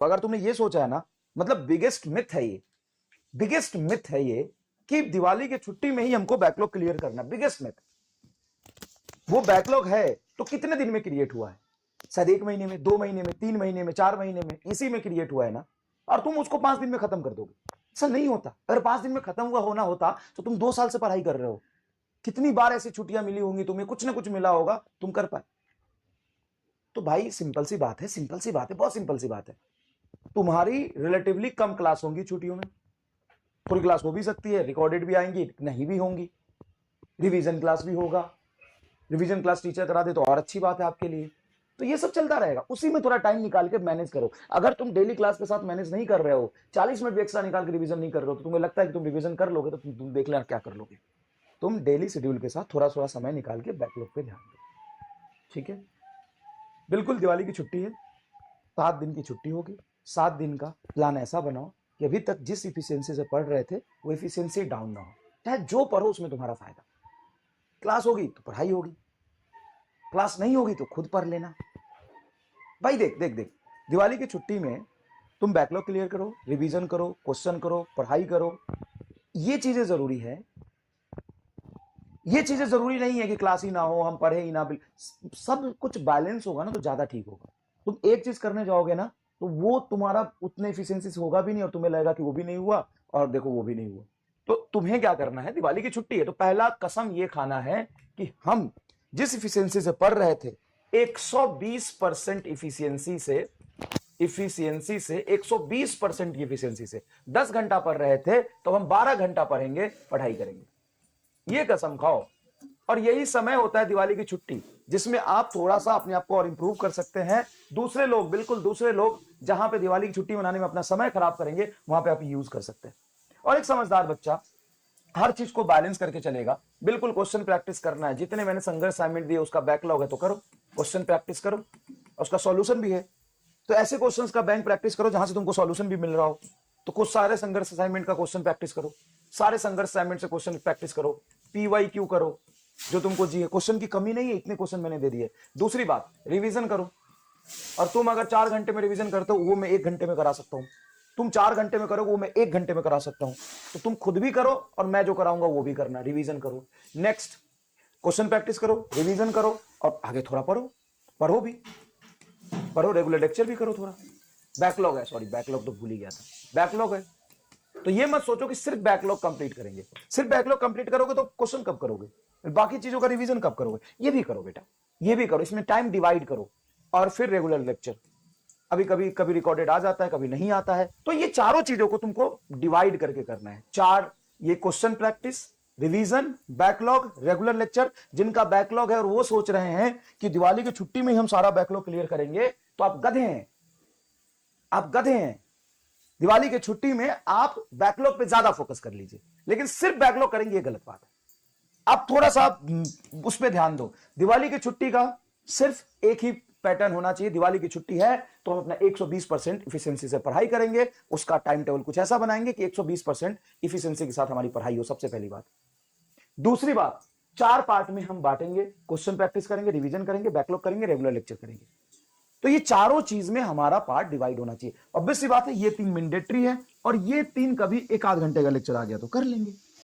तो अगर तुमने ये सोचा है ना, मतलब बिगेस्ट मिथ है ये, बिगेस्ट मिथ है ये कि दिवाली की छुट्टी में ही हमको बैकलॉग क्लियर करना, बिगेस्ट मिथ। वो बैकलॉग है तो कितने दिन में क्रिएट हुआ है? शायद 1 महीने में, 2 महीने में, 3 महीने में, 4 महीने में, इसी में क्रिएट हुआ है ना। और तुम उसको 5 दिन में खत्म कर दोगे, ऐसा नहीं होता। अगर 5 दिन में खत्म हुआ होना होता तो तुम 2 साल से पढ़ाई कर रहे हो। कितनी बार ऐसी छुट्टियां मिली होंगी तुम्हें, कुछ ना कुछ मिला होगा, तुम कर पाए। तो भाई सिंपल सी बात है, सिंपल सी बात है, बहुत सिंपल सी बात है। तुम्हारी रिलेटिवली कम क्लास होंगी छुट्टियों में, थोड़ी क्लास हो भी सकती है, रिकॉर्डेड भी आएंगी, नहीं भी होंगी, रिवीजन क्लास भी होगा। रिवीजन क्लास टीचर करा दे तो और अच्छी बात है आपके लिए। तो ये सब चलता रहेगा, उसी में थोड़ा टाइम निकाल के मैनेज करो। अगर तुम डेली क्लास के साथ मैनेज नहीं कर रहे हो, 40 मिनट भी एक्स्ट्रा निकाल के रिवीजन नहीं कर रहे हो, तो तुम्हें लगता है कि तुम रिवीजन कर लोगे, तो तुम देख लेना क्या कर लोगे। तुम डेली शेड्यूल के साथ थोड़ा थोड़ा समय निकाल के बैकलॉग पे ध्यान दो, ठीक है। बिल्कुल दिवाली की छुट्टी है, 7 दिन की छुट्टी होगी। 7 दिन का प्लान ऐसा बनाओ कि अभी तक जिस इफिशियंसी से पढ़ रहे थे वो इफिशियंसी डाउन ना हो। चाहे जो पढ़ो उसमें तुम्हारा फायदा। क्लास होगी तो पढ़ाई होगी, क्लास नहीं होगी तो खुद पढ़ लेना। भाई देख देख देख, दिवाली की छुट्टी में तुम बैकलॉग क्लियर करो, रिवीजन करो, क्वेश्चन करो, पढ़ाई करो, ये चीजें जरूरी है। ये चीजें जरूरी नहीं है कि क्लास ही ना हो, हम पढ़े ही ना, सब कुछ बैलेंस होगा ना तो ज्यादा ठीक होगा। तुम एक चीज करने जाओगे ना तो वो तुम्हारा उतने एफिशिएंसी से होगा भी नहीं, और तुम्हें लगेगा कि वो भी नहीं हुआ, और देखो वो भी नहीं हुआ। तो तुम्हें क्या करना है, दिवाली की छुट्टी है तो पहला कसम ये खाना है कि हम जिस इफिशियंसी से पढ़ रहे थे 120% इफिशियंसी से 120% की इफिशियंसी से 10 घंटा पढ़ रहे थे तो हम 12 घंटा पढ़ेंगे, पढ़ाई करेंगे, ये कसम खाओ। और यही समय होता है दिवाली की छुट्टी, जिसमें आप थोड़ा सा अपने आप को और इंप्रूव कर सकते हैं। दूसरे लोग, बिल्कुल दूसरे लोग जहां पे दिवाली की छुट्टी मनाने में अपना समय खराब करेंगे, वहां पे आप यूज कर सकते हैं। और एक समझदार बच्चा हर चीज को बैलेंस करके चलेगा। बिल्कुल क्वेश्चन प्रैक्टिस करना है, जितने मैंने संघर्ष असाइनमेंट दिए उसका बैकलॉग है तो करो, क्वेश्चन प्रैक्टिस करो, उसका सॉल्यूशन भी है तो ऐसे क्वेश्चंस का बैंक प्रैक्टिस करो जहां से तुमको सॉल्यूशन भी मिल रहा हो। तो कुछ सारे संघर्ष असाइनमेंट का क्वेश्चन प्रैक्टिस करो, सारे संघर्ष असाइनमेंट से क्वेश्चन प्रैक्टिस करो, PYQ करो, जो तुमको जी है। क्वेश्चन की कमी नहीं है, इतने क्वेश्चन मैंने दे दिए। दूसरी बात, रिवीजन करो। और तुम अगर 4 घंटे में रिवीजन करते हो वो मैं 1 घंटे में करा सकता हूं, तुम 4 घंटे में करोगे वो मैं 1 घंटे में करा सकता हूं। तो तुम खुद भी करो और मैं जो कराऊंगा वो भी करना, रिवीजन करो। नेक्स्ट, क्वेश्चन प्रैक्टिस करो, रिवीजन करो और आगे थोड़ा पढ़ो, पढ़ो भी, पढ़ो, रेगुलर लेक्चर भी करो थोड़ा। बैकलॉग है, सॉरी बैकलॉग तो भूल ही गया था, बैकलॉग है। तो ये मत सोचो कि सिर्फ बैकलॉग कंप्लीट करेंगे, सिर्फ बैकलॉग कंप्लीट करोगे तो क्वेश्चन कब करोगे, बाकी चीजों का रिवीजन कब करोगे? ये भी करो बेटा, ये भी करो, इसमें टाइम डिवाइड करो। और फिर रेगुलर लेक्चर, अभी कभी कभी रिकॉर्डेड आ जाता है, कभी नहीं आता है, तो ये चारों चीजों को तुमको डिवाइड करके करना है। 4, ये question practice, revision, backlog, regular lecture. जिनका बैकलॉग है और वो सोच रहे हैं कि दिवाली की छुट्टी में ही हम सारा बैकलॉग क्लियर करेंगे, तो आप गधे हैं, आप गधे हैं। दिवाली की छुट्टी में आप बैकलॉग पे ज्यादा फोकस कर लीजिए, लेकिन सिर्फ बैकलॉग करेंगे ये गलत बात है। आप थोड़ा सा उस पर ध्यान दो। दिवाली की छुट्टी का सिर्फ एक ही पैटर्न होना चाहिए, दिवाली की छुट्टी है तो हम अपना 120% इफिशियंसी से पढ़ाई करेंगे। उसका टाइम टेबल कुछ ऐसा बनाएंगे कि 120% इफिशियंसी के साथ हमारी पढ़ाई हो, सबसे पहली बात। दूसरी बात, 4 पार्ट में हम बांटेंगे, क्वेश्चन प्रैक्टिस करेंगे, रिवीजन करेंगे, बैकलॉग करेंगे, रेगुलर लेक्चर करेंगे। तो ये चारों चीज में हमारा पार्ट डिवाइड होना चाहिए। ऑब्वियस सी बात है, ये 3 मैंडेटरी है और ये 3 कभी 1 आध घंटे का लेक्चर आ गया तो कर लेंगे।